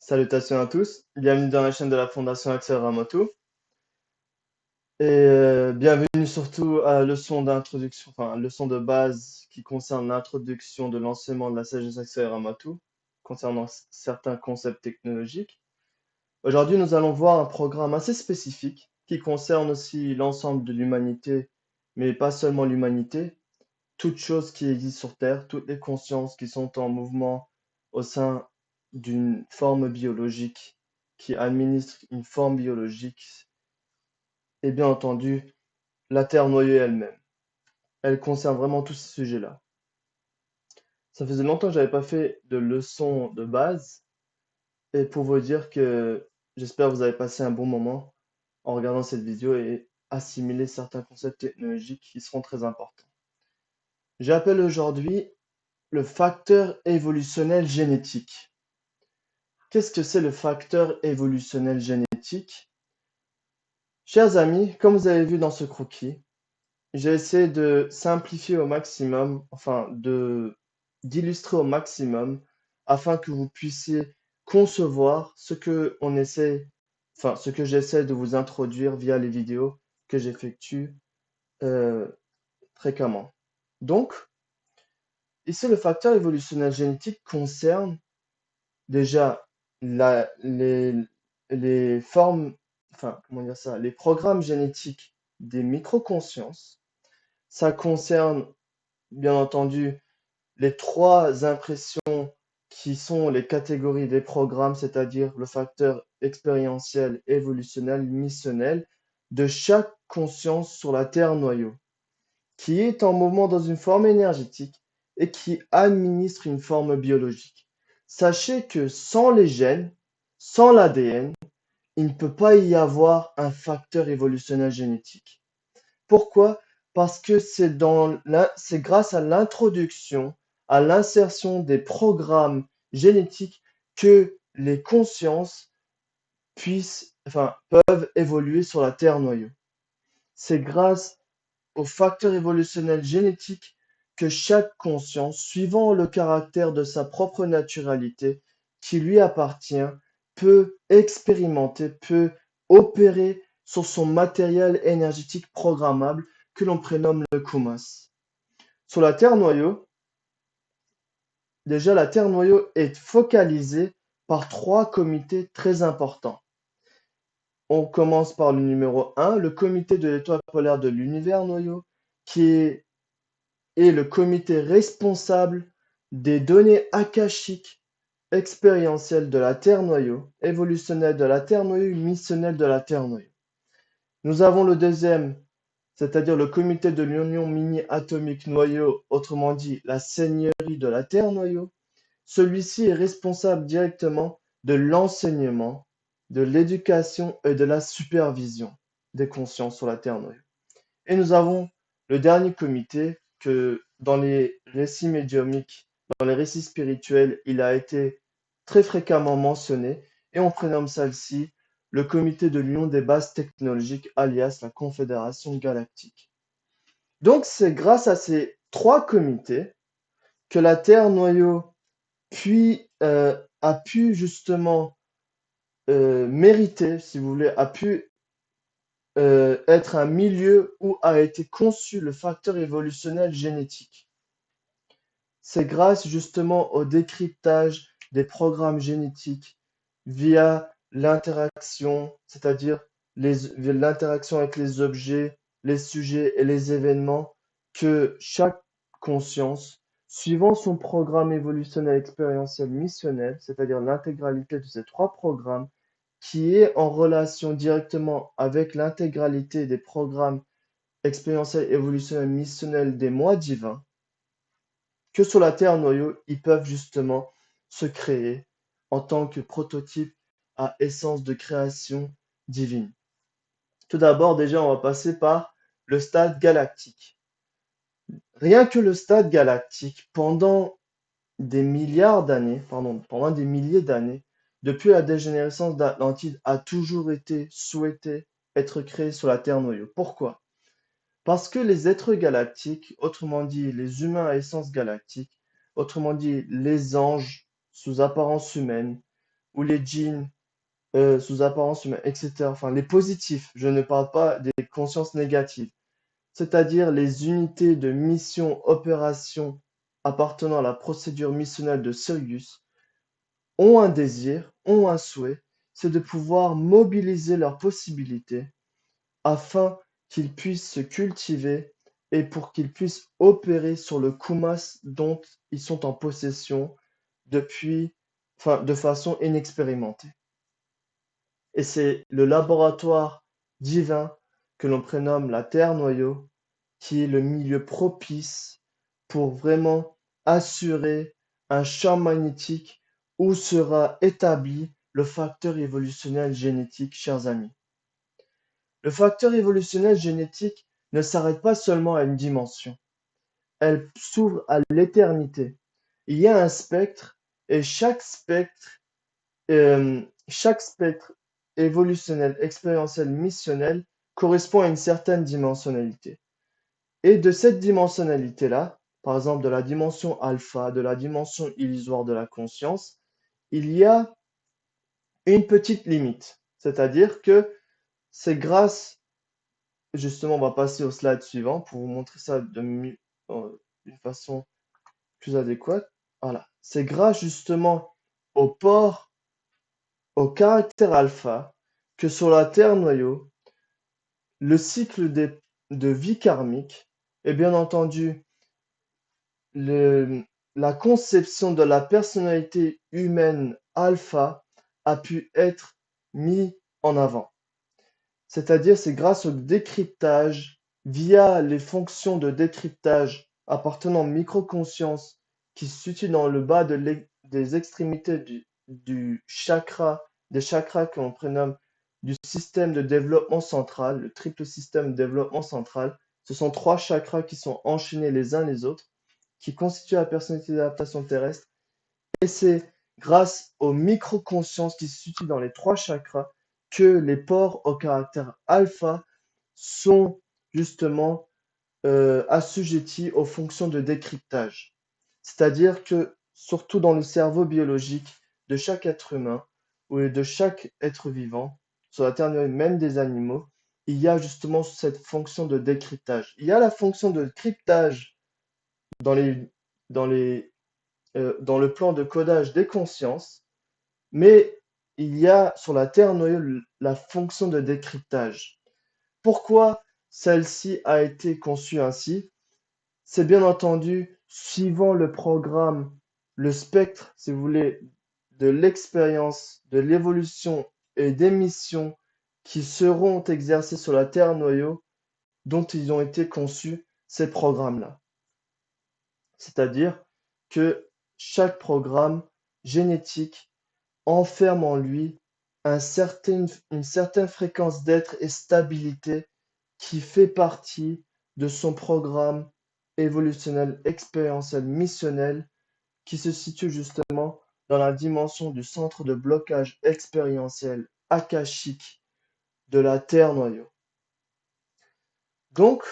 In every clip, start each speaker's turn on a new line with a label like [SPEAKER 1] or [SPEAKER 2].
[SPEAKER 1] Salutations à tous, bienvenue dans la chaîne de la Fondation Axel Ramoto et bienvenue surtout à la leçon d'introduction, enfin leçon de base qui concerne l'introduction de l'enseignement de la sagesse Axel Ramoto concernant certains concepts technologiques. Aujourd'hui, nous allons voir un programme assez spécifique qui concerne aussi l'ensemble de l'humanité, mais pas seulement l'humanité, toutes choses qui existent sur Terre, toutes les consciences qui sont en mouvement au sein d'une forme biologique, qui administre une forme biologique, et bien entendu, la Terre noyée elle-même. Elle concerne vraiment tous ces sujets-là. Ça faisait longtemps que j'avais pas fait de leçon de base, et pour vous dire que j'espère que vous avez passé un bon moment en regardant cette vidéo et assimilé certains concepts technologiques qui seront très importants. J'appelle aujourd'hui le facteur évolutionnel génétique. Qu'est-ce que c'est le facteur évolutionnel génétique? Chers amis, comme vous avez vu dans ce croquis, j'ai essayé de simplifier au maximum, enfin d'illustrer au maximum, afin que vous puissiez concevoir ce que ce que j'essaie de vous introduire via les vidéos que j'effectue euh, fréquemment. Donc, ici, le facteur évolutionnel génétique concerne déjà la les formes, enfin, comment dire ça? Les programmes génétiques des microconsciences. Ça concerne, bien entendu, les 3 impressions qui sont les catégories des programmes, c'est-à-dire le facteur expérientiel, évolutionnel, missionnel de chaque conscience sur la Terre noyau, qui est en mouvement dans une forme énergétique et qui administre une forme biologique. Sachez que sans les gènes, sans l'ADN, il ne peut pas y avoir un facteur évolutionnel génétique. Pourquoi? Parce que c'est grâce à l'introduction, à l'insertion des programmes génétiques que les consciences peuvent évoluer sur la Terre noyau. C'est grâce au facteur évolutionnel génétique que chaque conscience, suivant le caractère de sa propre naturalité qui lui appartient, peut expérimenter, peut opérer sur son matériel énergétique programmable que l'on prénomme le Kumas. Sur la Terre noyau, déjà la Terre noyau est focalisée par 3 comités très importants. On commence par le numéro 1, le comité de l'étoile polaire de l'univers noyau, qui est le comité responsable des données akashiques expérientielles de la Terre noyau, évolutionnelles de la Terre noyau, missionnelles de la Terre noyau. Nous avons le deuxième, c'est-à-dire le comité de l'union mini-atomique noyau, autrement dit la seigneurie de la Terre noyau. Celui-ci est responsable directement de l'enseignement, de l'éducation et de la supervision des consciences sur la Terre noyau. Et nous avons le dernier comité que dans les récits médiumiques, dans les récits spirituels, il a été très fréquemment mentionné et on prénomme celle-ci le comité de l'union des bases technologiques alias la Confédération galactique. Donc c'est grâce à ces 3 comités que la Terre noyau a pu justement mériter, si vous voulez, a pu être un milieu où a été conçu le facteur évolutionnel génétique. C'est grâce justement au décryptage des programmes génétiques via l'interaction, c'est-à-dire l'interaction avec les objets, les sujets et les événements, que chaque conscience, suivant son programme évolutionnel expérientiel missionnel, c'est-à-dire l'intégralité de ces 3 programmes, qui est en relation directement avec l'intégralité des programmes expérientiels évolutionnels missionnels des mois divins, que sur la Terre noyau, ils peuvent justement se créer en tant que prototype à essence de création divine. Tout d'abord, déjà, on va passer par le stade galactique. Rien que le stade galactique, pendant des milliards d'années, pendant des milliers d'années, depuis la dégénérescence d'Atlantide, a toujours été souhaité être créé sur la Terre noyau. Pourquoi? Parce que les êtres galactiques, autrement dit les humains à essence galactique, autrement dit les anges sous apparence humaine, ou les djinns sous apparence humaine, etc. Enfin, les positifs, je ne parle pas des consciences négatives, c'est-à-dire les unités de mission opération appartenant à la procédure missionnelle de Sirius, ont un désir, ont un souhait, c'est de pouvoir mobiliser leurs possibilités afin qu'ils puissent se cultiver et pour qu'ils puissent opérer sur le Kumas dont ils sont en possession depuis, enfin, de façon inexpérimentée. Et c'est le laboratoire divin que l'on prénomme la Terre-noyau qui est le milieu propice pour vraiment assurer un champ magnétique où sera établi le facteur évolutionnel génétique, chers amis. Le facteur évolutionnel génétique ne s'arrête pas seulement à une dimension, elle s'ouvre à l'éternité. Il y a un spectre et chaque spectre évolutionnel, expérientiel, missionnel correspond à une certaine dimensionnalité. Et de cette dimensionnalité-là, par exemple de la dimension alpha, de la dimension illusoire de la conscience, il y a une petite limite. C'est-à-dire que c'est grâce, justement, on va passer au slide suivant pour vous montrer ça d'une façon plus adéquate. Voilà. C'est grâce justement au port, au caractère alpha, que sur la Terre noyau, le cycle de vie karmique est bien entendu le, la conception de la personnalité humaine alpha a pu être mis en avant. C'est-à-dire, c'est grâce au décryptage, via les fonctions de décryptage appartenant aux microconsciences qui se situent dans le bas des extrémités du chakra, des chakras que l'on prénomme du système de développement central, le triple système de développement central. Ce sont 3 chakras qui sont enchaînés les uns les autres qui constitue la personnalité d'adaptation terrestre. Et c'est grâce aux micro-consciences qui se situent dans les 3 chakras que les pores au caractère alpha sont justement assujettis aux fonctions de décryptage. C'est-à-dire que, surtout dans le cerveau biologique de chaque être humain ou de chaque être vivant, sur la Terre, même des animaux, il y a justement cette fonction de décryptage. Il y a la fonction de cryptage dans les, dans les, dans le plan de codage des consciences, mais il y a sur la Terre noyau la fonction de décryptage. Pourquoi celle-ci a été conçue ainsi? C'est bien entendu suivant le programme, le spectre, si vous voulez, de l'expérience, de l'évolution et des missions qui seront exercées sur la Terre noyau dont ils ont été conçus, ces programmes-là. C'est-à-dire que chaque programme génétique enferme en lui une certaine fréquence d'être et stabilité qui fait partie de son programme évolutionnel, expérientiel, missionnel, qui se situe justement dans la dimension du centre de blocage expérientiel akashique de la Terre noyau. Donc,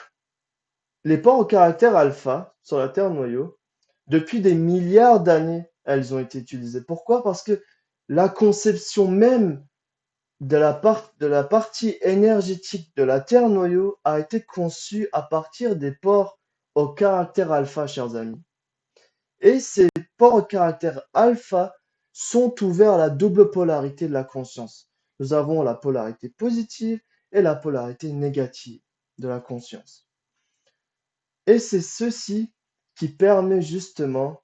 [SPEAKER 1] les ports au caractère alpha sur la Terre noyau, depuis des milliards d'années, elles ont été utilisées. Pourquoi? Parce que la conception même de la partie énergétique de la Terre noyau a été conçue à partir des ports au caractère alpha, chers amis. Et ces ports au caractère alpha sont ouverts à la double polarité de la conscience. Nous avons la polarité positive et la polarité négative de la conscience. Et c'est ceci qui permet justement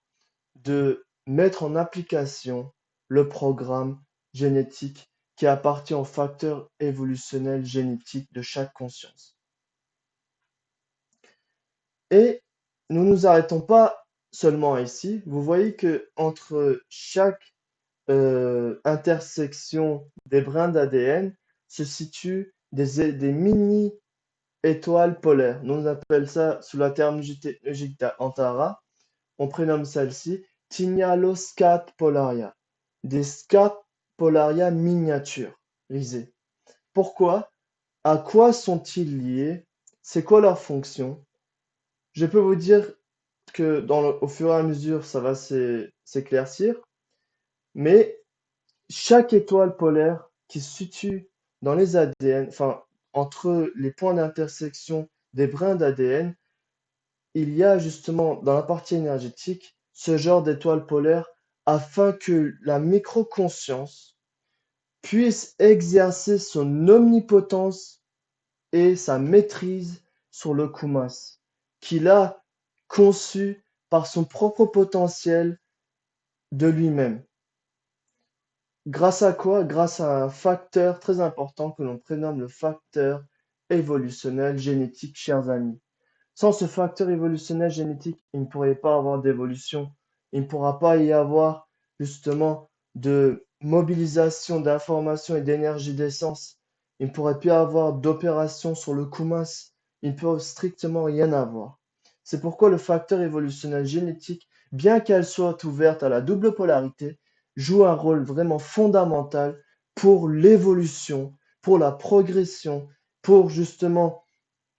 [SPEAKER 1] de mettre en application le programme génétique qui appartient au facteur évolutionnel génétique de chaque conscience. Et nous ne nous arrêtons pas seulement ici. Vous voyez que entre chaque intersection des brins d'ADN se situent des mini-étoiles polaires. Nous appelons ça sous la terminologie d'Antara. On prénomme celle-ci Tignalo-Scat polaria, des Scat polaria miniaturisés. Pourquoi? À quoi sont-ils liés? C'est quoi leur fonction? Je peux vous dire que au fur et à mesure, ça va s'éclaircir, mais chaque étoile polaire qui se situe dans les ADN, enfin, entre les points d'intersection des brins d'ADN, il y a justement dans la partie énergétique ce genre d'étoile polaire afin que la microconscience puisse exercer son omnipotence et sa maîtrise sur le Kumas, qu'il a conçu par son propre potentiel de lui-même. Grâce à quoi? Grâce à un facteur très important que l'on prénomme le facteur évolutionnel génétique, chers amis. Sans ce facteur évolutionnel génétique, il ne pourrait pas avoir d'évolution. Il ne pourra pas y avoir justement de mobilisation d'informations et d'énergie d'essence. Il ne pourrait plus avoir d'opération sur le Kumas. Il ne peut strictement rien avoir. C'est pourquoi le facteur évolutionnel génétique, bien qu'elle soit ouverte à la double polarité, joue un rôle vraiment fondamental pour l'évolution, pour la progression, pour justement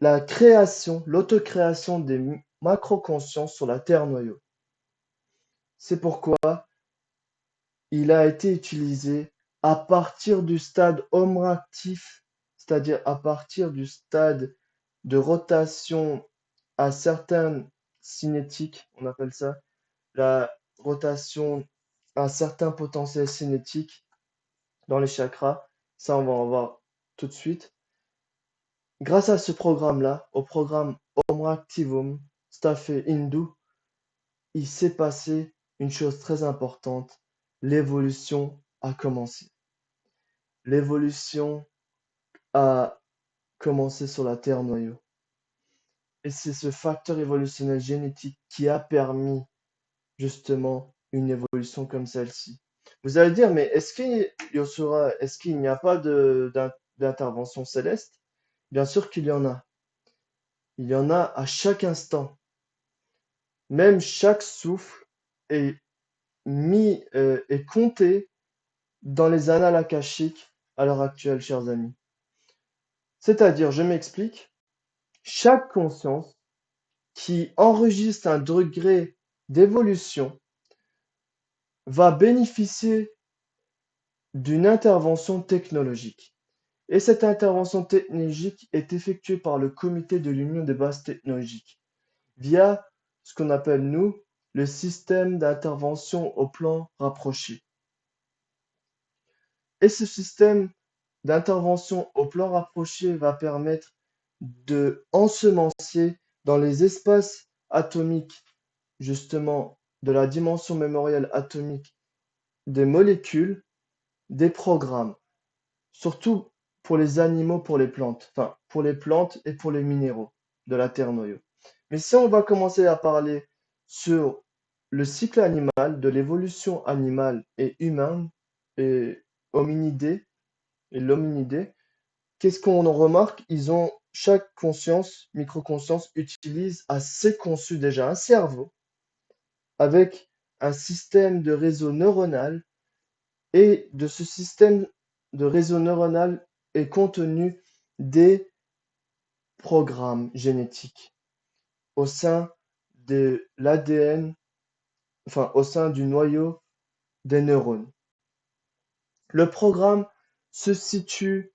[SPEAKER 1] la création, l'autocréation des macro-consciences sur la Terre noyau. C'est pourquoi il a été utilisé à partir du stade homo actif, c'est-à-dire à partir du stade de rotation à certaines cinétiques, on appelle ça la rotation à un certain potentiel cinétique dans les chakras. Ça, on va en voir tout de suite. Grâce à ce programme-là, au programme Homo Activum Staffé Hindu, il s'est passé une chose très importante. L'évolution a commencé. L'évolution a commencé sur la Terre noyau. Et c'est ce facteur évolutionnel génétique qui a permis justement une évolution comme celle-ci. Vous allez dire, mais est-ce qu'il n'y a pas d'intervention céleste? Bien sûr qu'il y en a. Il y en a à chaque instant. Même chaque souffle est est compté dans les annales akashiques à l'heure actuelle, chers amis. C'est-à-dire, je m'explique, chaque conscience qui enregistre un degré d'évolution va bénéficier d'une intervention technologique. Et cette intervention technologique est effectuée par le comité de l'Union des bases technologiques via ce qu'on appelle, nous, le système d'intervention au plan rapproché. Et ce système d'intervention au plan rapproché va permettre de ensemencer dans les espaces atomiques, justement, de la dimension mémorielle atomique des molécules, des programmes, surtout pour les animaux, pour les plantes, enfin, pour les plantes et pour les minéraux de la Terre noyau. Mais si on va commencer à parler sur le cycle animal, de l'évolution animale et humaine et hominidée et l'hominidé, qu'est-ce qu'on en remarque? Chaque conscience, micro-conscience, utilise assez conçu déjà un cerveau avec un système de réseau neuronal et de ce système de réseau neuronal est contenu des programmes génétiques au sein de l'ADN, enfin au sein du noyau des neurones. Le programme se situe,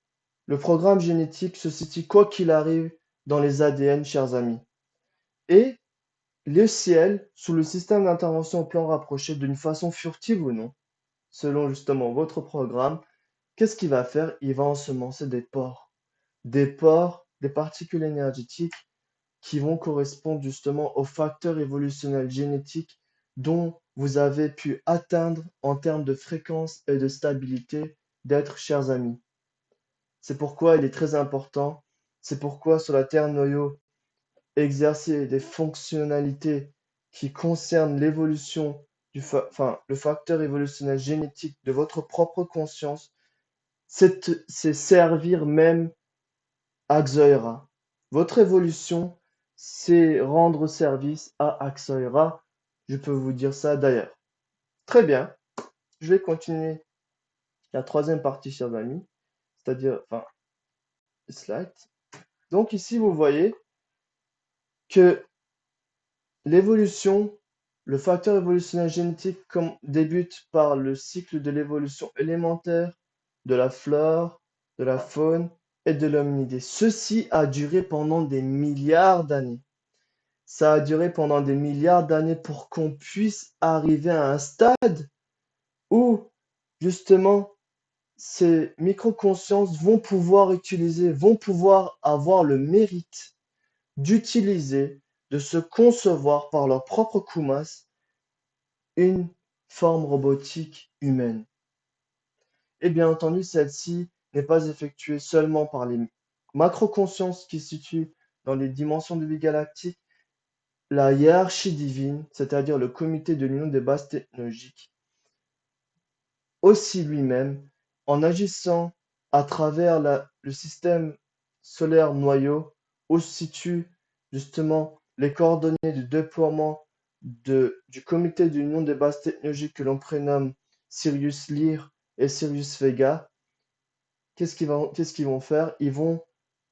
[SPEAKER 1] le programme génétique se situe quoi qu'il arrive dans les ADN, chers amis. Et le ciel, sous le système d'intervention au plan rapproché, d'une façon furtive ou non, selon justement votre programme, qu'est-ce qu'il va faire? Il va ensemencer des pores, des particules énergétiques qui vont correspondre justement aux facteurs évolutionnels génétiques dont vous avez pu atteindre en termes de fréquence et de stabilité d'être chers amis. C'est pourquoi il est très important, c'est pourquoi sur la Terre noyau, exercer des fonctionnalités qui concernent l'évolution le facteur évolutionnel génétique de votre propre conscience, c'est servir même à Xoïra. Votre évolution, c'est rendre service à Axoïra. Je peux vous dire ça d'ailleurs. Très bien, je vais continuer la troisième partie, chers amis, c'est-à-dire, enfin, slide. Donc ici, vous voyez que l'évolution Le facteur évolutionnel génétique débute par le cycle de l'évolution élémentaire de la flore, de la faune et de l'hominidé. Ceci a duré pendant des milliards d'années. Ça a duré pendant des milliards d'années pour qu'on puisse arriver à un stade où, justement, ces micro-consciences vont pouvoir avoir le mérite d'utiliser, de se concevoir par leur propre koumas une forme robotique humaine. Et bien entendu, celle-ci n'est pas effectuée seulement par les macro-consciences qui se situent dans les dimensions de vie galactique, la hiérarchie divine, c'est-à-dire le comité de l'union des bases technologiques, aussi lui-même, en agissant à travers le système solaire noyau, où se situent justement les coordonnées du déploiement du comité de l'union des bases technologiques que l'on prénomme Sirius Lyre et Sirius Vega. Qu'est-ce qu'ils vont faire? Ils vont,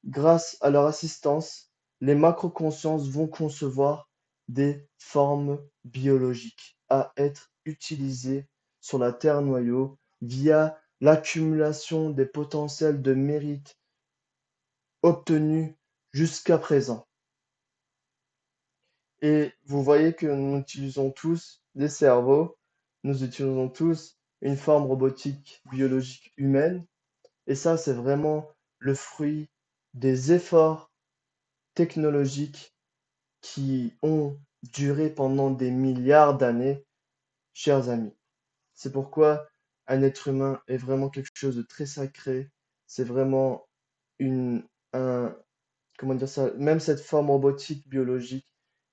[SPEAKER 1] grâce à leur assistance, les macroconsciences vont concevoir des formes biologiques à être utilisées sur la Terre noyau via l'accumulation des potentiels de mérite obtenus jusqu'à présent. Et vous voyez que nous utilisons tous des cerveaux, nous utilisons tous une forme robotique biologique humaine. Et ça, c'est vraiment le fruit des efforts technologiques qui ont duré pendant des milliards d'années, chers amis. C'est pourquoi un être humain est vraiment quelque chose de très sacré. C'est vraiment une, un, comment dire ça, même cette forme robotique biologique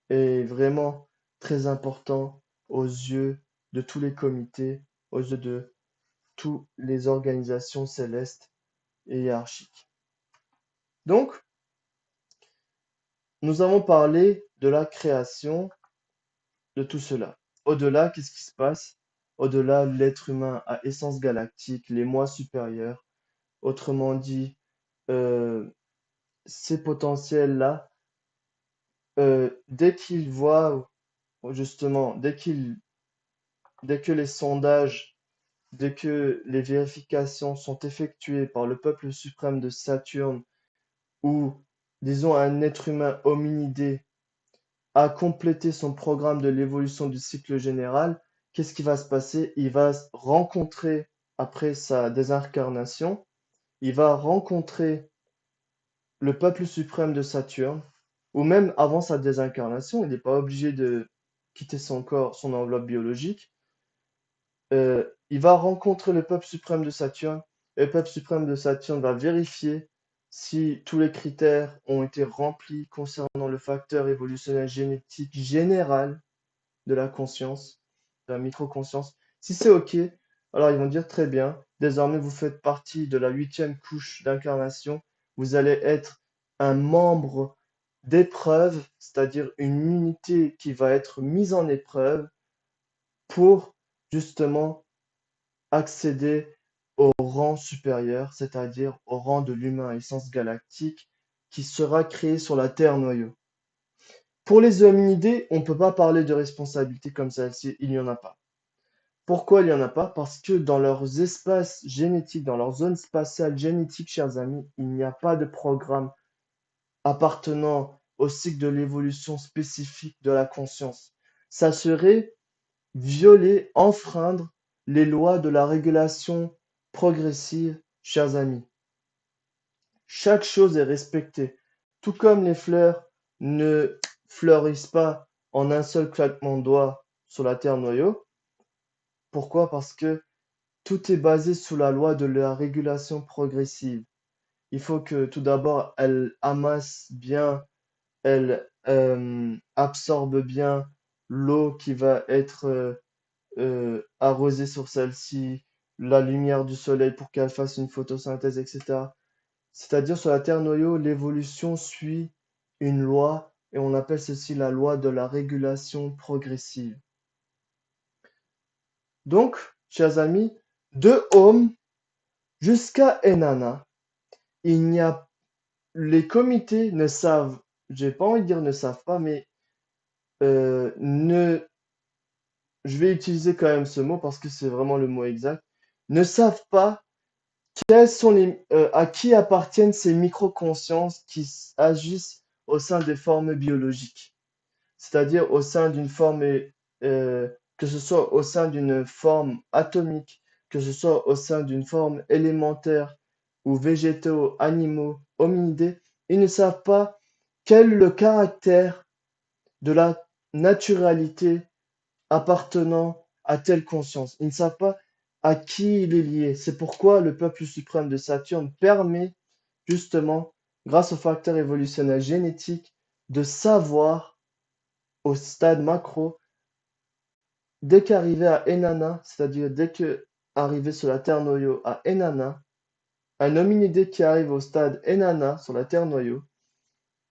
[SPEAKER 1] est vraiment très important aux yeux de tous les comités, aux yeux de toutes les organisations célestes et hiérarchiques. Donc, nous avons parlé de la création de tout cela. Au-delà, qu'est-ce qui se passe? Au-delà, l'être humain à essence galactique, les moi supérieurs, autrement dit, euh, ces potentiels-là, dès qu'ils voient, justement, dès que les sondages, dès que les vérifications sont effectuées par le peuple suprême de Saturne ou, disons, un être humain hominidé a complété son programme de l'évolution du cycle général, qu'est-ce qui va se passer? Il va rencontrer, après sa désincarnation, il va rencontrer le peuple suprême de Saturne, ou même avant sa désincarnation, il n'est pas obligé de quitter son corps, son enveloppe biologique. Il va rencontrer le peuple suprême de Saturne, et le peuple suprême de Saturne va vérifier si tous les critères ont été remplis concernant le facteur évolutionnel génétique général de la conscience, de la micro-conscience. Si c'est OK, alors ils vont dire très bien, désormais vous faites partie de la 8e couche d'incarnation, vous allez être un membre d'épreuve, c'est-à-dire une unité qui va être mise en épreuve pour justement accéder au rang supérieur, c'est-à-dire au rang de l'humain à essence galactique qui sera créé sur la Terre noyau. Pour les hominidés, on ne peut pas parler de responsabilité comme celle-ci, il n'y en a pas. Pourquoi il n'y en a pas? Parce que dans leurs espaces génétiques, dans leur zone spatiale génétique, chers amis, il n'y a pas de programme appartenant au cycle de l'évolution spécifique de la conscience. Ça serait violer, enfreindre les lois de la régulation progressive, chers amis. Chaque chose est respectée. Tout comme les fleurs ne fleurissent pas en un seul claquement de doigts sur la terre noyau. Pourquoi? Parce que tout est basé sous la loi de la régulation progressive. Il faut que tout d'abord elle amasse bien, elle absorbe bien l'eau qui va être arrosée sur celle-ci, la lumière du soleil pour qu'elle fasse une photosynthèse, etc. C'est-à-dire sur la Terre noyau, l'évolution suit une loi et on appelle ceci la loi de la régulation progressive. Donc, chers amis, de Ohm jusqu'à Enana, il n'y a les comités ne savent, j'ai pas envie de dire ne savent pas, mais ne je vais utiliser quand même ce mot parce que c'est vraiment le mot exact, ne savent pas quels sont à qui appartiennent ces microconsciences qui agissent au sein des formes biologiques, c'est-à-dire au sein d'une forme, euh, que ce soit au sein d'une forme atomique, que ce soit au sein d'une forme élémentaire ou végétaux, animaux, hominidés, ils ne savent pas quel est le caractère de la naturalité appartenant à telle conscience. Ils ne savent pas à qui il est lié. C'est pourquoi le peuple suprême de Saturne permet justement, grâce au facteur évolutionnel génétique, de savoir au stade macro, dès qu'arrivé à Enana, c'est-à-dire dès que arrivé sur la Terre noyau à Enana, un hominidé qui arrive au stade Enana sur la Terre noyau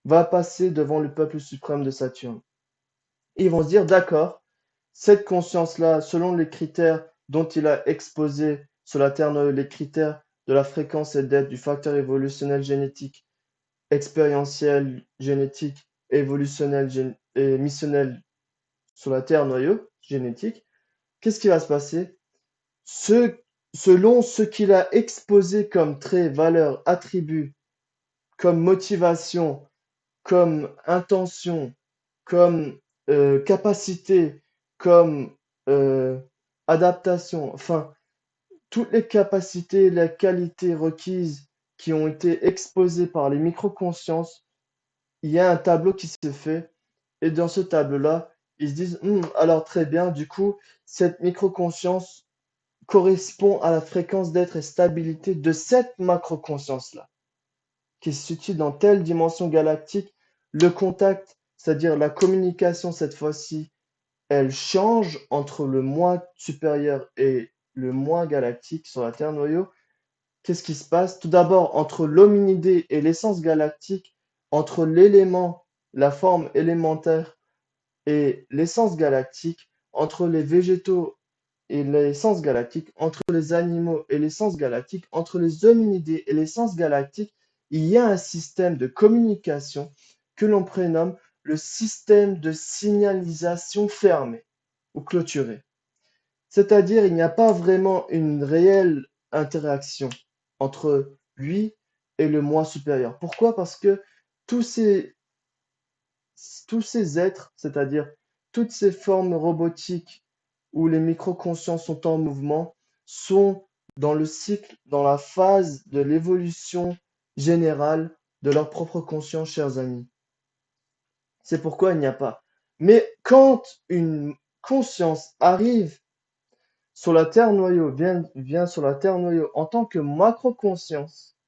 [SPEAKER 1] va passer devant le peuple suprême de Saturne. Ils vont se dire, d'accord, cette conscience-là, selon les critères dont il a exposé sur la Terre, les critères de la fréquence et d'être du facteur évolutionnel génétique, expérientiel génétique, évolutionnel et missionnel sur la Terre noyau génétique, qu'est-ce qui va se passer? Selon ce qu'il a exposé comme traits, valeurs, attributs, comme motivation, comme intention, comme capacité, comme euh, adaptation, enfin, toutes les capacités, les qualités requises qui ont été exposées par les microconsciences, il y a un tableau qui se fait, et dans ce tableau-là, ils se disent, alors très bien, du coup, cette microconscience correspond à la fréquence d'être et stabilité de cette macroconscience-là qui se situe dans telle dimension galactique, le contact, c'est-à-dire la communication cette fois-ci, elle change entre le moi supérieur et le moi galactique sur la Terre noyau. Qu'est-ce qui se passe? Tout d'abord, entre l'hominidé et l'essence galactique, entre l'élément, la forme élémentaire et l'essence galactique, entre les végétaux et l'essence galactique, entre les animaux et l'essence galactique, entre les hominidés et l'essence galactique, il y a un système de communication que l'on prénomme le système de signalisation fermé ou clôturé. C'est-à-dire, il n'y a pas vraiment une réelle interaction entre lui et le moi supérieur. Pourquoi? Parce que tous ces, tous ces êtres, c'est-à-dire toutes ces formes robotiques où les microconsciences sont en mouvement, sont dans le cycle, dans la phase de l'évolution générale de leur propre conscience, chers amis. C'est pourquoi il n'y a pas. Mais quand une conscience arrive sur la Terre noyau, vient sur la Terre noyau en tant que macro-conscience,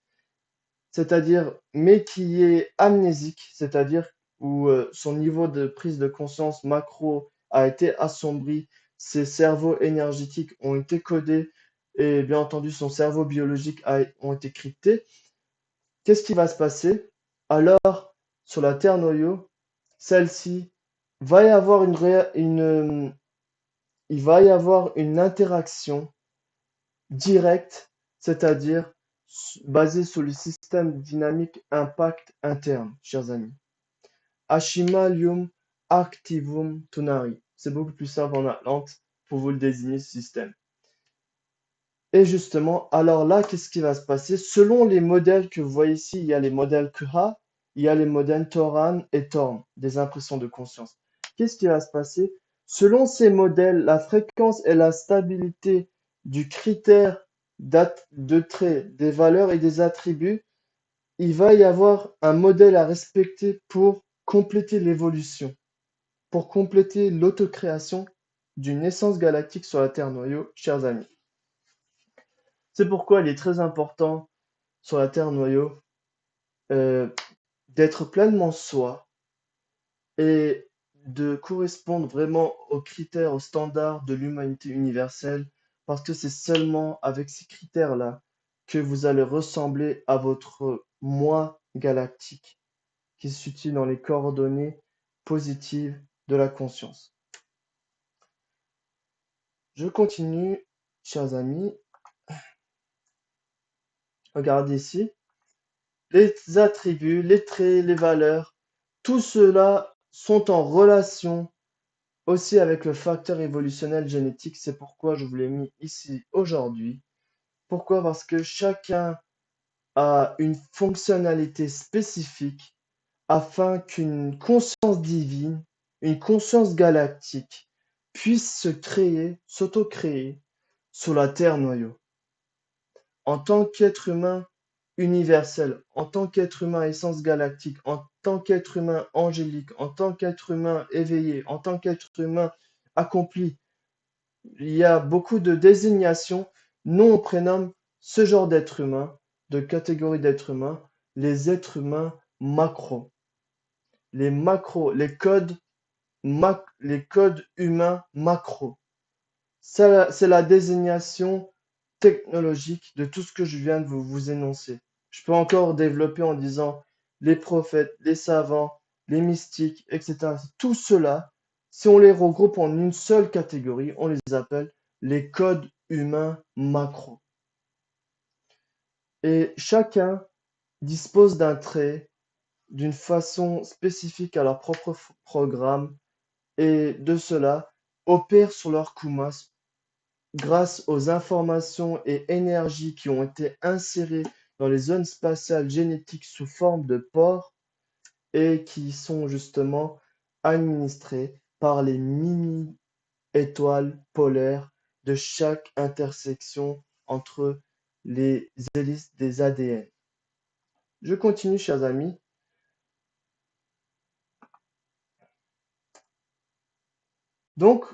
[SPEAKER 1] c'est-à-dire, mais qui est amnésique, c'est-à-dire où son niveau de prise de conscience macro a été assombri, ses cerveaux énergétiques ont été codés et bien entendu son cerveau biologique ont été cryptés. Qu'est-ce qui va se passer? Alors, sur la Terre noyau, celle-ci va y avoir il va y avoir une interaction directe, c'est-à-dire basée sur le système dynamique impact interne, chers amis. Ashimalium activum tonari. C'est beaucoup plus simple en Atlante pour vous le désigner ce système. Et justement, alors là, qu'est-ce qui va se passer? Selon les modèles que vous voyez ici, il y a les modèles KUHA, il y a les modèles Toran et Torn, des impressions de conscience. Qu'est-ce qui va se passer? Selon ces modèles, la fréquence et la stabilité du critère de trait, des valeurs et des attributs, il va y avoir un modèle à respecter pour compléter l'évolution, pour compléter l'autocréation d'une essence galactique sur la Terre noyau, chers amis. C'est pourquoi il est très important sur la Terre noyau euh, d'être pleinement soi et de correspondre vraiment aux critères, aux standards de l'humanité universelle, parce que c'est seulement avec ces critères-là que vous allez ressembler à votre moi galactique qui se situe dans les coordonnées positives de la conscience. Je continue, chers amis. Regardez ici. Les attributs, les traits, les valeurs, tout cela sont en relation aussi avec le facteur évolutionnel génétique. C'est pourquoi je vous l'ai mis ici aujourd'hui. Pourquoi? Parce que chacun a une fonctionnalité spécifique afin qu'une conscience divine, une conscience galactique puisse se créer, s'auto-créer sur la Terre noyau. En tant qu'être humain universel, en tant qu'être humain essence galactique, en tant qu'être humain angélique, en tant qu'être humain éveillé, en tant qu'être humain accompli, il y a beaucoup de désignations. Nous, on prénomme ce genre d'être humain, de catégorie d'être humain, les êtres humains macro. Les macros, les codes humains macro. C'est la désignation technologique de tout ce que je viens de vous énoncer. Je peux encore développer en disant les prophètes, les savants, les mystiques, etc. Tout cela, si on les regroupe en une seule catégorie, on les appelle les codes humains macro. Et chacun dispose d'un trait d'une façon spécifique à leur propre programme et de cela opèrent sur leur kumas grâce aux informations et énergies qui ont été insérées dans les zones spatiales génétiques sous forme de pores et qui sont justement administrées par les mini-étoiles polaires de chaque intersection entre les hélices des ADN. Je continue, chers amis. Donc,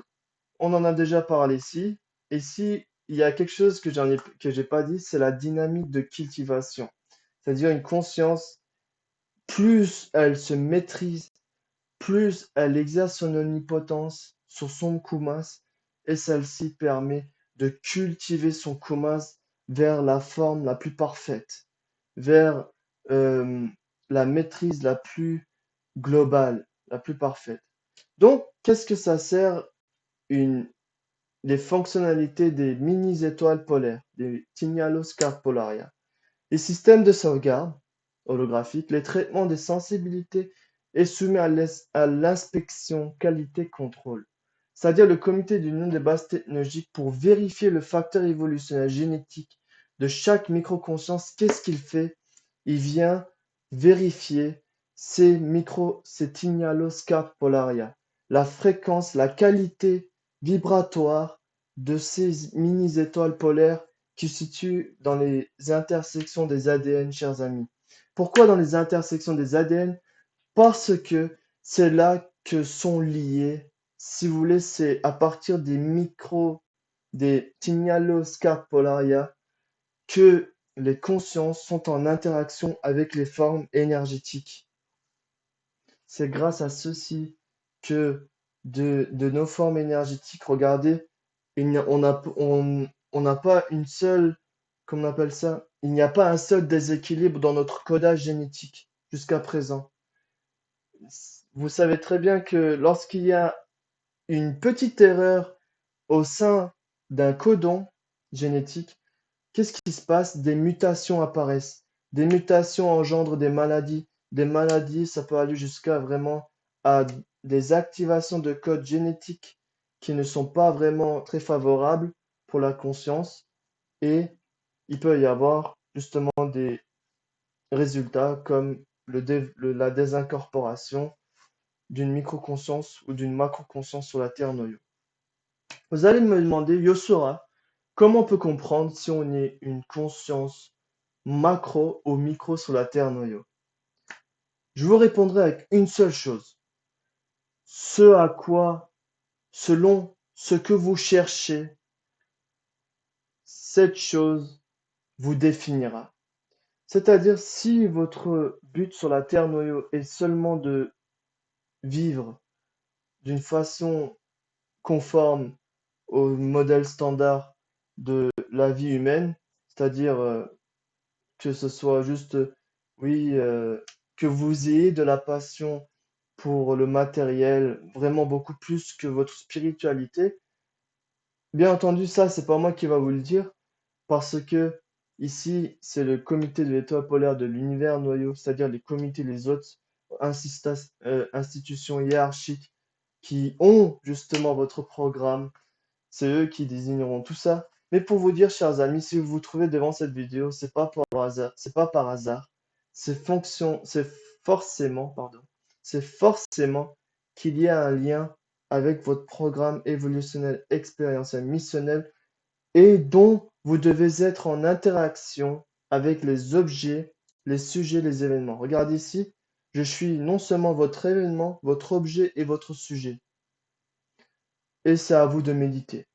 [SPEAKER 1] on en a déjà parlé ici. Ici, il y a quelque chose que j'ai pas dit, c'est la dynamique de cultivation. C'est-à-dire une conscience, plus elle se maîtrise, plus elle exerce son omnipotence sur son kumas, et celle-ci permet de cultiver son kumas vers la forme la plus parfaite, vers euh, la maîtrise la plus globale, la plus parfaite. Donc, qu'est-ce que ça sert une les fonctionnalités des mini-étoiles polaires, des Tignalo-Scarpolaria, les systèmes de sauvegarde holographique, les traitements des sensibilités est soumis à l'inspection qualité-contrôle, c'est-à-dire le comité d'union des bases technologiques pour vérifier le facteur évolutionnel génétique de chaque microconscience. Qu'est-ce qu'il fait? Il vient vérifier ces Tignalo-Scarpolaria, la fréquence, la qualité vibratoire de ces mini-étoiles polaires qui se situent dans les intersections des ADN, chers amis. Pourquoi dans les intersections des ADN? Parce que c'est là que sont liés, si vous voulez, c'est à partir des Tignalo-Scarpolaria, que les consciences sont en interaction avec les formes énergétiques. C'est grâce à ceci que de nos formes énergétiques, regardez, on n'a pas une seule, comment on appelle ça? Il n'y a pas un seul déséquilibre dans notre codage génétique jusqu'à présent. Vous savez très bien que lorsqu'il y a une petite erreur au sein d'un codon génétique, qu'est-ce qui se passe? Des mutations apparaissent. Des mutations engendrent des maladies. Des maladies, ça peut aller jusqu'à vraiment à des activations de codes génétiques qui ne sont pas vraiment très favorables pour la conscience. Et il peut y avoir justement des résultats comme la désincorporation d'une micro-conscience ou d'une macro-conscience sur la Terre noyau. Vous allez me demander, Yosora, comment on peut comprendre si on est une conscience macro ou micro sur la Terre noyau? Je vous répondrai avec une seule chose. Ce à quoi, selon ce que vous cherchez, cette chose vous définira. C'est-à-dire, si votre but sur la Terre noyau est seulement de vivre d'une façon conforme au modèle standard de la vie humaine, c'est-à-dire que ce soit juste, oui, que vous ayez de la passion pour le matériel, vraiment beaucoup plus que votre spiritualité. Bien entendu, ça, c'est pas moi qui va vous le dire, parce que ici, c'est le comité de l'étoile polaire de l'univers noyau, c'est-à-dire les comités, les autres institutions hiérarchiques qui ont justement votre programme, c'est eux qui désigneront tout ça. Mais pour vous dire, chers amis, si vous vous trouvez devant cette vidéo, c'est pas par hasard, c'est pas par hasard, c'est forcément, pardon, c'est forcément qu'il y a un lien avec votre programme évolutionnel, expérientiel, missionnel et dont vous devez être en interaction avec les objets, les sujets, les événements. Regardez ici, je suis non seulement votre événement, votre objet et votre sujet. Et c'est à vous de méditer.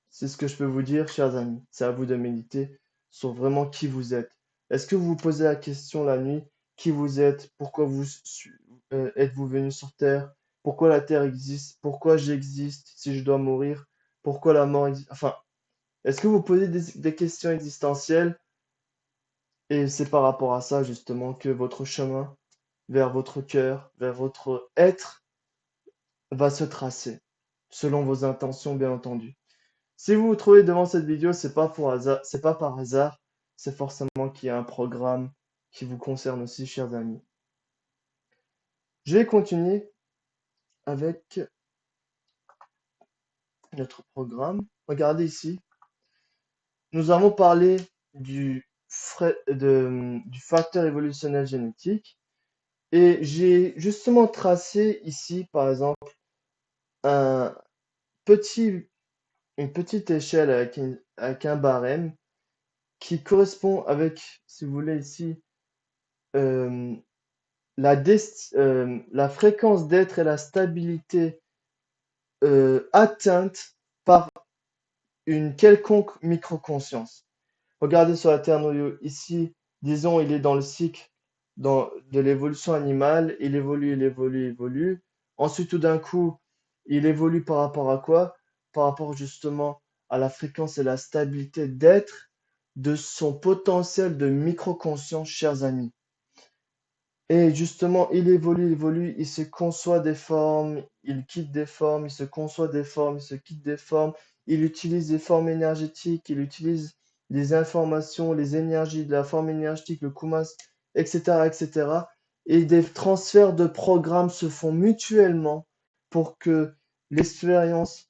[SPEAKER 1] C'est ce que je peux vous dire, chers amis. C'est à vous de méditer sur vraiment qui vous êtes. Est-ce que vous vous posez la question la nuit, qui vous êtes? Pourquoi êtes-vous venu sur Terre? Pourquoi la Terre existe? Pourquoi j'existe si je dois mourir? Pourquoi la mort existe? Enfin, est-ce que vous posez des questions existentielles? Et c'est par rapport à ça, justement, que votre chemin vers votre cœur, vers votre être, va se tracer, selon vos intentions, bien entendu. Si vous vous trouvez devant cette vidéo, c'est pas par hasard, c'est forcément qu'il y a un programme qui vous concerne aussi, chers amis. Je vais continuer avec notre programme. Regardez ici. Nous avons parlé du facteur évolutionnel génétique et j'ai justement tracé ici, par exemple, un une petite échelle avec un barème qui correspond avec, si vous voulez ici, euh, la fréquence d'être et la stabilité atteinte par une quelconque microconscience. Regardez sur la Terre noyau ici, disons, il est dans le cycle de l'évolution animale, il évolue, il évolue, il évolue. Ensuite, tout d'un coup, il évolue par rapport à quoi? Par rapport justement à la fréquence et la stabilité d'être de son potentiel de microconscience, chers amis. Et justement, il évolue, il se conçoit des formes, il quitte des formes, il se conçoit des formes, il se quitte des formes, il utilise des formes énergétiques, il utilise des informations, les énergies de la forme énergétique, le kumas, etc., etc. Et des transferts de programmes se font mutuellement pour que l'expérience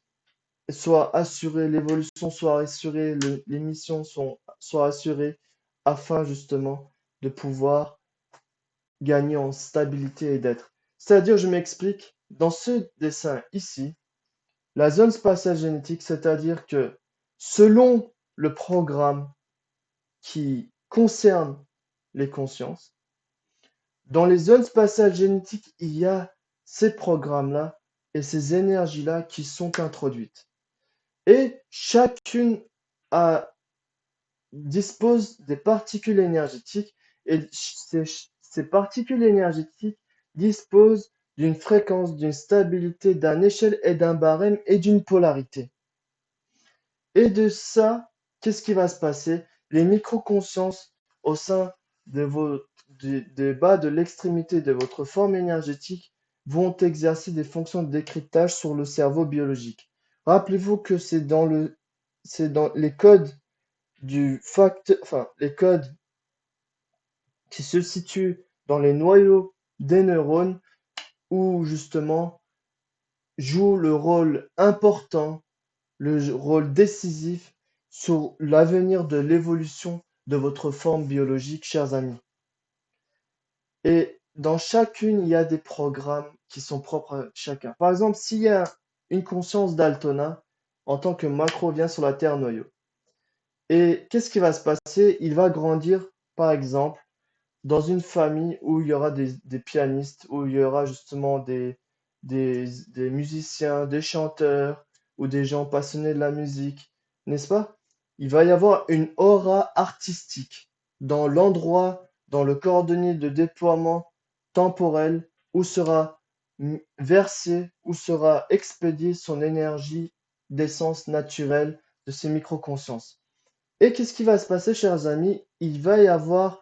[SPEAKER 1] soit assurée, l'évolution soit assurée, les missions soient assurées, afin justement de pouvoir gagner en stabilité et d'être. C'est-à-dire, je m'explique, dans ce dessin ici, la zone spatiale génétique, c'est-à-dire que selon le programme qui concerne les consciences, dans les zones spatiales génétiques, il y a ces programmes-là et ces énergies-là qui sont introduites. Et chacune dispose des particules énergétiques et ces particules énergétiques disposent d'une fréquence, d'une stabilité, d'une échelle et d'un barème et d'une polarité. Et de ça, qu'est-ce qui va se passer? Les microconsciences au sein des bas de l'extrémité de votre forme énergétique vont exercer des fonctions de décryptage sur le cerveau biologique. Rappelez-vous que c'est dans les codes les codes qui se situent dans les noyaux des neurones où justement joue le rôle important, le rôle décisif sur l'avenir de l'évolution de votre forme biologique, chers amis. Et dans chacune, il y a des programmes qui sont propres à chacun. Par exemple, s'il y a une conscience d'Altona en tant que macro vient sur la Terre noyau. Et qu'est-ce qui va se passer? Il va grandir, par exemple, dans une famille où il y aura des pianistes, où il y aura justement des musiciens, des chanteurs ou des gens passionnés de la musique, n'est-ce pas? Il va y avoir une aura artistique dans l'endroit, dans le coordonnées de déploiement temporel où sera versé, où sera expédiée son énergie d'essence naturelle de ces microconsciences. Et qu'est-ce qui va se passer, chers amis? Il va y avoir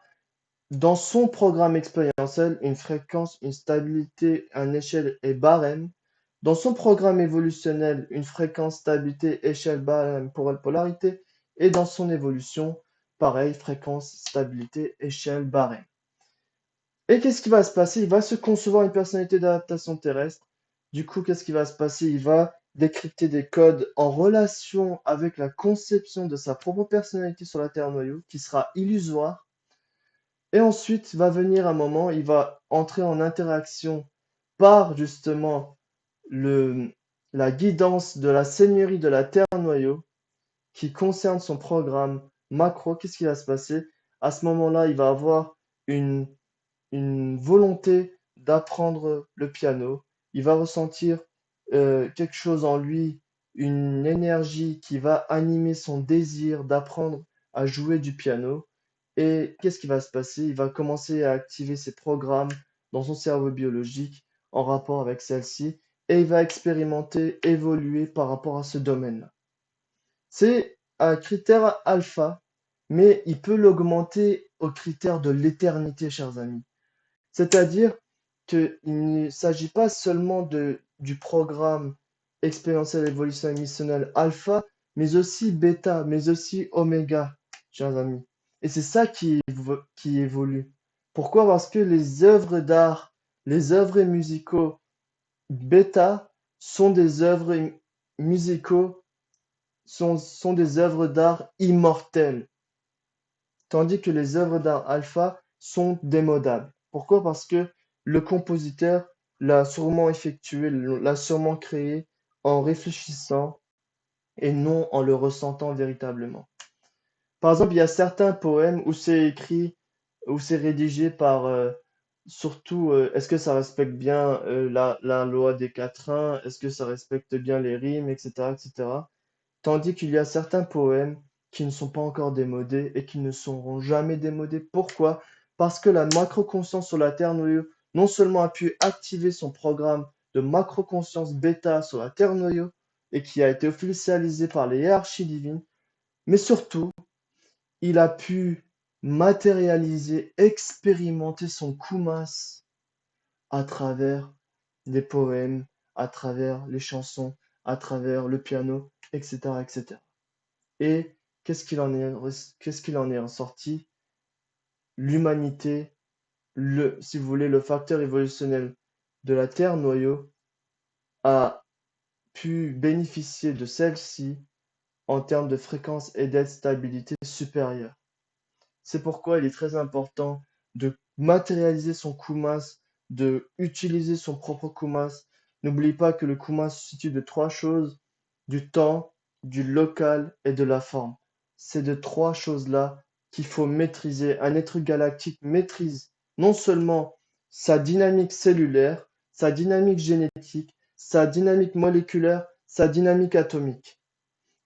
[SPEAKER 1] dans son programme expérientiel une fréquence, une stabilité, une échelle et barème. Dans son programme évolutionnel, une fréquence, stabilité, échelle, barème, polarité. Et dans son évolution, pareil, fréquence, stabilité, échelle, barème. Et qu'est-ce qui va se passer? Il va se concevoir une personnalité d'adaptation terrestre Du coup, qu'est-ce qui va se passer? Il va décrypter des codes en relation avec la conception de sa propre personnalité sur la Terre noyau, qui sera illusoire. Et ensuite va venir un moment, il va entrer en interaction par justement le, la guidance de la Seigneurie de la Terre noyau qui concerne son programme macro. Qu'est-ce qui va se passer? À ce moment-là, il va avoir une volonté d'apprendre le piano. Il va ressentir quelque chose en lui, une énergie qui va animer son désir d'apprendre à jouer du piano. Et qu'est-ce qui va se passer? Il va commencer à activer ses programmes dans son cerveau biologique en rapport avec celle-ci et il va expérimenter, évoluer par rapport à ce domaine-là. C'est un critère alpha, mais il peut l'augmenter au critère de l'éternité, chers amis. C'est-à-dire qu'il ne s'agit pas seulement du programme expérientiel évolution émissionnelle alpha, mais aussi bêta, mais aussi oméga, chers amis. Et c'est ça qui évolue. Pourquoi? Parce que les œuvres d'art, les œuvres musicaux bêta sont des œuvres musicaux, sont des œuvres d'art immortelles. Tandis que les œuvres d'art alpha sont démodables. Pourquoi? Parce que le compositeur l'a sûrement effectué, l'a sûrement créé en réfléchissant et non en le ressentant véritablement. Par exemple, il y a certains poèmes où c'est écrit, où c'est rédigé par, surtout, est-ce que ça respecte bien la loi des quatrains? Est-ce que ça respecte bien les rimes, etc., etc. Tandis qu'il y a certains poèmes qui ne sont pas encore démodés et qui ne seront jamais démodés. Pourquoi? Parce que la macro-conscience sur la Terre noyau non seulement a pu activer son programme de macro-conscience bêta sur la Terre noyau et qui a été officialisé par les hiérarchies divines, mais surtout, il a pu matérialiser, expérimenter son kumas à travers les poèmes, à travers les chansons, à travers le piano, etc., etc. Et qu'est-ce qu'il en est ressorti? L'humanité, si vous voulez, le facteur évolutionnel de la Terre noyau a pu bénéficier de celle-ci en termes de fréquence et d'aide stabilité supérieure. C'est pourquoi il est très important de matérialiser son kumas, de utiliser son propre kumas. N'oublie pas que le kumas se situe de trois choses, du temps, du local et de la forme. C'est de trois choses-là qu'il faut maîtriser. Un être galactique maîtrise non seulement sa dynamique cellulaire, sa dynamique génétique, sa dynamique moléculaire, sa dynamique atomique.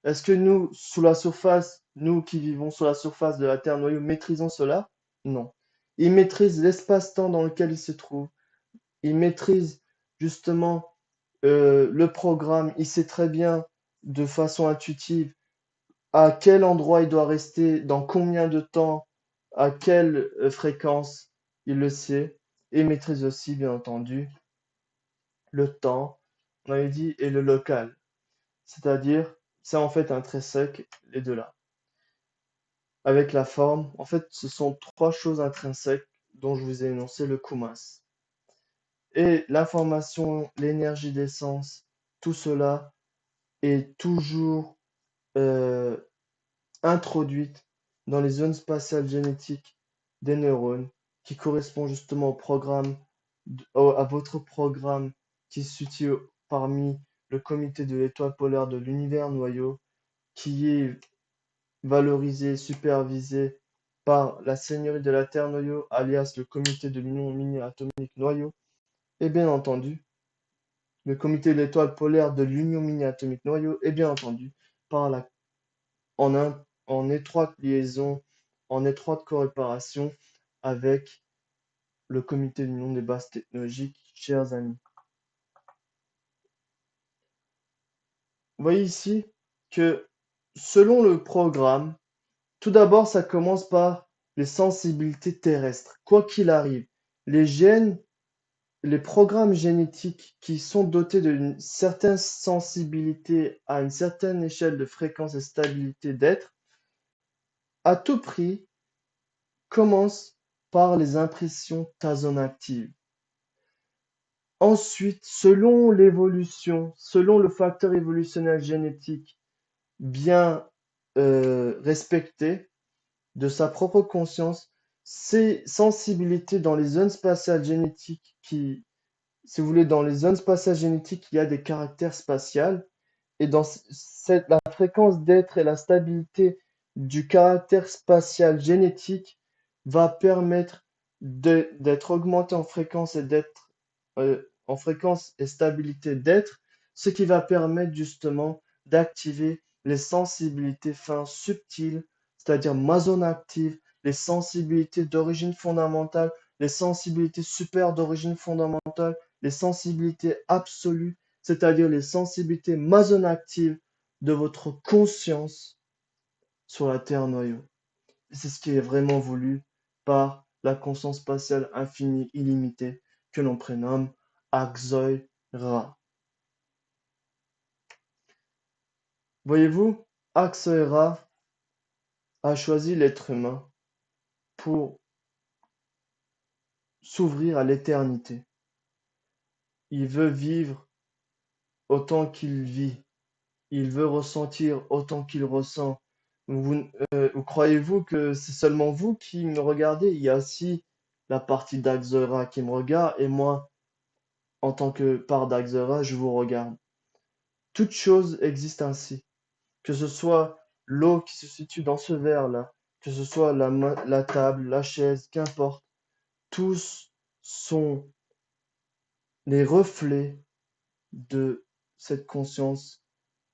[SPEAKER 1] Est-ce que nous, sous la surface, nous qui vivons sur la surface de la Terre noyau, maîtrisons cela? Non. Il maîtrise l'espace-temps dans lequel il se trouve. Il maîtrise justement le programme. Il sait très bien, de façon intuitive, à quel endroit il doit rester, dans combien de temps, à quelle fréquence. Il le sait. Et il maîtrise aussi, bien entendu, le temps, on avait dit, et le local. C'est-à-dire, c'est en fait intrinsèque, les deux là. Avec la forme, en fait, ce sont trois choses intrinsèques dont je vous ai énoncé le kumas. Et l'information, l'énergie d'essence, tout cela est toujours euh, introduite dans les zones spatiales génétiques des neurones qui correspond justement au programme, à votre programme qui se situe parmi le comité de l'étoile polaire de l'univers noyau, qui est valorisé, supervisé par la Seigneurie de la Terre noyau, alias le comité de l'Union mini-atomique noyau, et bien entendu, le comité de l'étoile polaire de l'Union mini-atomique noyau, et bien entendu, par en étroite liaison, en étroite coopération avec le comité de l'Union des bases technologiques, chers amis. Vous voyez ici que selon le programme, tout d'abord, ça commence par les sensibilités terrestres. Quoi qu'il arrive, les gènes, les programmes génétiques qui sont dotés d'une certaine sensibilité à une certaine échelle de fréquence et stabilité d'être, à tout prix, commencent par les impressions tasonactives. Ensuite, selon l'évolution, selon le facteur évolutionnel génétique bien respecté de sa propre conscience, ses sensibilités dans les zones spatiales génétiques qui, si vous voulez, dans les zones spatiales génétiques, il y a des caractères spatials. Et dans la fréquence d'être et la stabilité du caractère spatial génétique va permettre d'être augmenté en fréquence et d'être en fréquence et stabilité d'être, ce qui va permettre justement d'activer les sensibilités fins subtiles, c'est-à-dire mason-actives, les sensibilités d'origine fondamentale, les sensibilités super d'origine fondamentale, les sensibilités absolues, c'est-à-dire les sensibilités mason-actives de votre conscience sur la Terre noyau. Et c'est ce qui est vraiment voulu par la conscience spatiale infinie illimitée que l'on prénomme Axoy-Ra. Voyez-vous, Axoy-Ra a choisi l'être humain pour s'ouvrir à l'éternité. Il veut vivre autant qu'il vit. Il veut ressentir autant qu'il ressent. Croyez-vous que c'est seulement vous qui me regardez? Il y a aussi la partie d'Axora qui me regarde et moi, en tant que part d'Axora, je vous regarde. Toute chose existe ainsi. Que ce soit l'eau qui se situe dans ce verre-là, que ce soit la table, la chaise, qu'importe, tous sont les reflets de cette conscience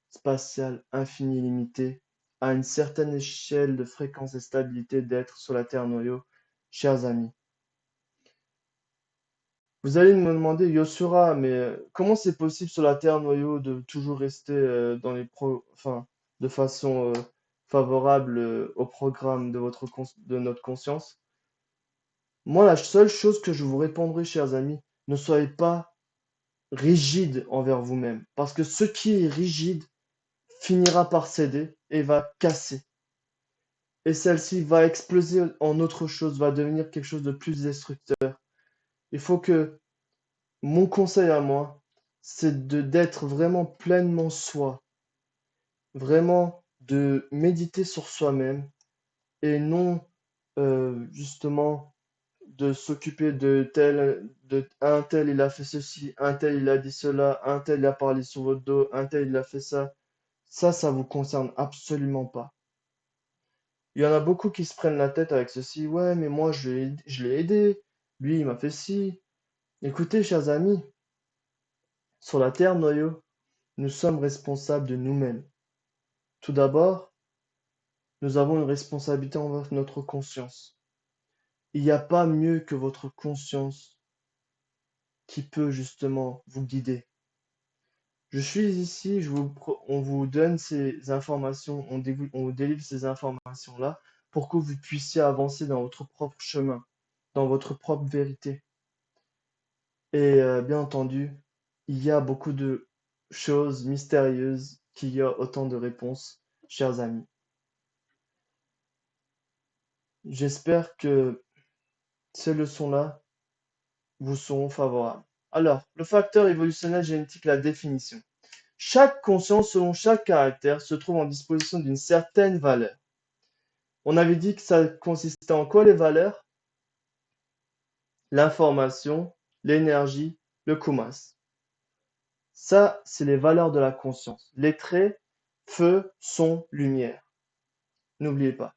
[SPEAKER 1] spatiale infinie illimitée à une certaine échelle de fréquence et stabilité d'être sur la Terre noyau, chers amis. Vous allez me demander, Yosura, mais comment c'est possible sur la Terre noyau de toujours rester enfin, de façon favorable au programme de notre conscience? Moi, la seule chose que je vous répondrai, chers amis, ne soyez pas rigide envers vous-même, parce que ce qui est rigide finira par céder et va casser. Et celle-ci va exploser en autre chose, va devenir quelque chose de plus destructeur. Il faut que mon conseil à moi, c'est d'être vraiment pleinement soi, vraiment de méditer sur soi-même et non justement de s'occuper de un tel il a fait ceci, un tel il a dit cela, un tel il a parlé sur votre dos, un tel il a fait ça. Ça vous concerne absolument pas. Il y en a beaucoup qui se prennent la tête avec ceci. Ouais, mais moi, je l'ai aidé. Lui, il m'a fait ci. Écoutez, chers amis, sur la Terre noyau, nous sommes responsables de nous-mêmes. Tout d'abord, nous avons une responsabilité envers notre conscience. Il n'y a pas mieux que votre conscience qui peut justement vous guider. Je suis ici, on vous donne ces informations, on vous délivre ces informations-là pour que vous puissiez avancer dans votre propre chemin, dans votre propre vérité. Et bien entendu, il y a beaucoup de choses mystérieuses qu'il y a autant de réponses, chers amis. J'espère que ces leçons-là vous seront favorables. Alors, le facteur évolutionnel génétique, la définition. Chaque conscience, selon chaque caractère, se trouve en disposition d'une certaine valeur. On avait dit que ça consistait en quoi les valeurs? L'information, l'énergie, le kumas. Ça, c'est les valeurs de la conscience. Les traits, feu, son, lumière. N'oubliez pas.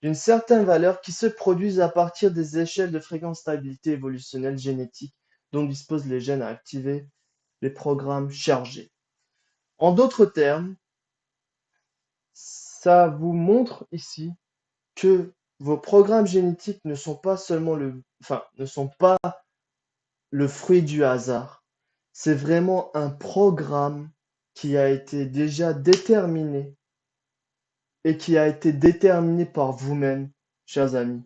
[SPEAKER 1] D'une certaine valeur qui se produisent à partir des échelles de fréquence stabilité évolutionnelle génétique dont disposent les gènes à activer les programmes chargés. En d'autres termes, ça vous montre ici que vos programmes génétiques ne sont pas seulement ne sont pas le fruit du hasard. C'est vraiment un programme qui a été déjà déterminé et qui a été déterminé par vous-même, chers amis.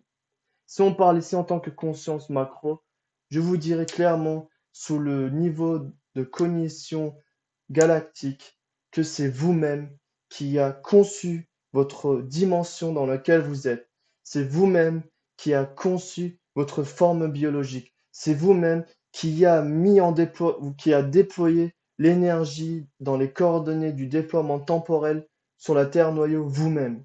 [SPEAKER 1] Si on parle ici en tant que conscience macro, je vous dirais clairement, sous le niveau de cognition galactique, que c'est vous-même qui a conçu votre dimension dans laquelle vous êtes. C'est vous-même qui a conçu votre forme biologique. C'est vous-même ou qui a déployé l'énergie dans les coordonnées du déploiement temporel sur la Terre noyau vous-même.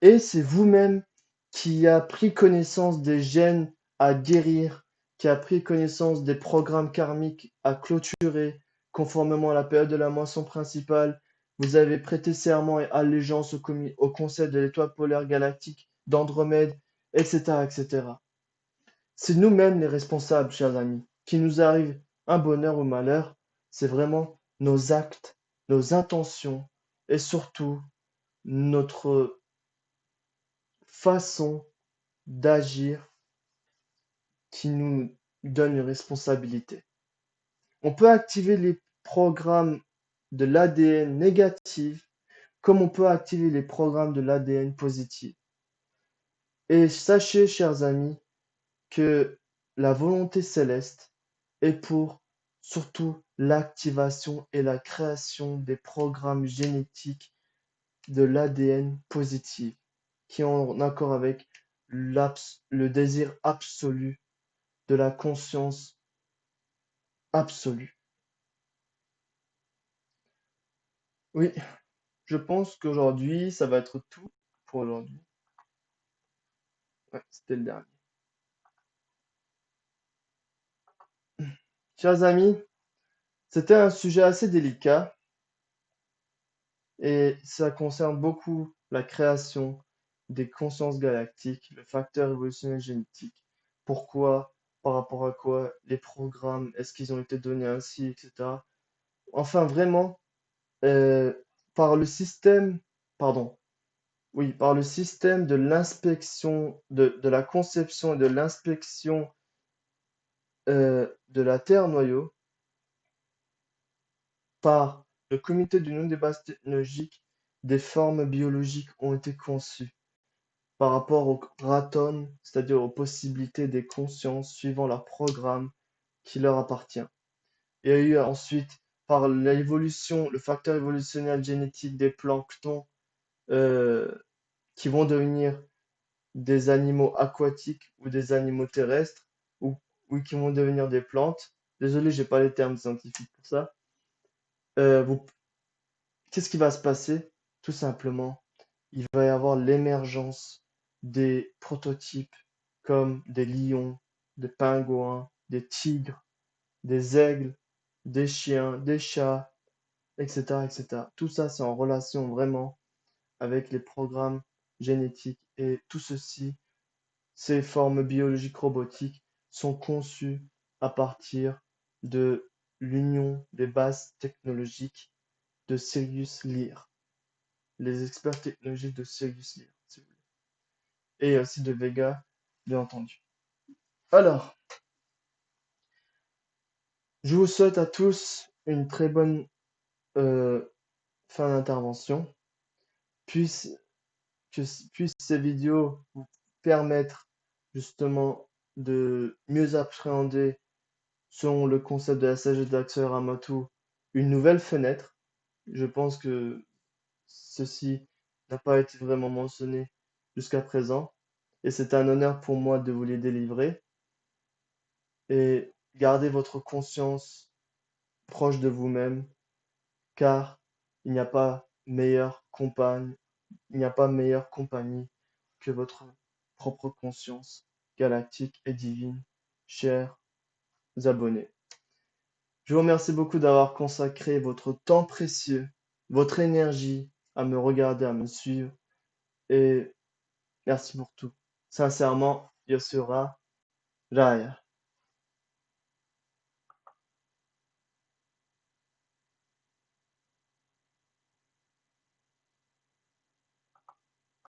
[SPEAKER 1] Et c'est vous-même qui a pris connaissance des gènes à guérir, qui a pris connaissance des programmes karmiques à clôturer, conformément à la période de la moisson principale. Vous avez prêté serment et allégeance au conseil de l'étoile polaire galactique d'Andromède, etc., etc. C'est nous-mêmes les responsables, chers amis. Qu'il nous arrive un bonheur ou malheur, c'est vraiment nos actes, nos intentions et surtout notre façon d'agir qui nous donne une responsabilité. On peut activer les programmes de l'ADN négatif comme on peut activer les programmes de l'ADN positif. Et sachez, chers amis, que la volonté céleste est pour surtout l'activation et la création des programmes génétiques de l'ADN positif, qui est en accord avec le désir absolu de la conscience absolue. Oui, je pense qu'aujourd'hui, ça va être tout pour aujourd'hui. Ouais, c'était le dernier. Chers amis, c'était un sujet assez délicat et ça concerne beaucoup la création des consciences galactiques, le facteur évolutionnel génétique. Pourquoi, par rapport à quoi, les programmes, est-ce qu'ils ont été donnés ainsi, etc. Enfin, vraiment, euh, par le système, pardon, oui, par le système de l'inspection, de la conception et de l'inspection de la Terre noyau, par le comité du nom des bases technologiques, des formes biologiques ont été conçues par rapport aux ratons, c'est-à-dire aux possibilités des consciences suivant leur programme qui leur appartient. Il y a eu ensuite, par l'évolution, le facteur évolutionnel génétique des planctons euh, qui vont devenir des animaux aquatiques ou des animaux terrestres ou, ou qui vont devenir des plantes. Désolé, j'ai pas les termes scientifiques pour ça. Vous Qu'est-ce qui va se passer? Tout simplement, il va y avoir l'émergence des prototypes comme des lions, des pingouins, des tigres, des aigles, des chiens, des chats, etc., etc. Tout ça, c'est en relation vraiment avec les programmes génétiques et tout ceci, ces formes biologiques robotiques sont conçues à partir de l'union des bases technologiques de Sirius Lyre, les experts technologiques de Sirius Lyre, si vous voulez. Et aussi de Vega, bien entendu. Alors, je vous souhaite à tous une très bonne euh, fin d'intervention. Puisse, puisse ces vidéos vous permettre justement de mieux appréhender, selon le concept de la sagesse d'Axel Ramatou, une nouvelle fenêtre. Je pense que ceci n'a pas été vraiment mentionné jusqu'à présent. Et c'est un honneur pour moi de vous les délivrer. Et gardez votre conscience proche de vous-même, car il n'y a pas meilleure compagne, il n'y a pas meilleure compagnie que votre propre conscience galactique et divine, chers abonnés. Je vous remercie beaucoup d'avoir consacré votre temps précieux, votre énergie à me regarder, à me suivre. Et merci pour tout. Sincèrement, Yosura Jaya.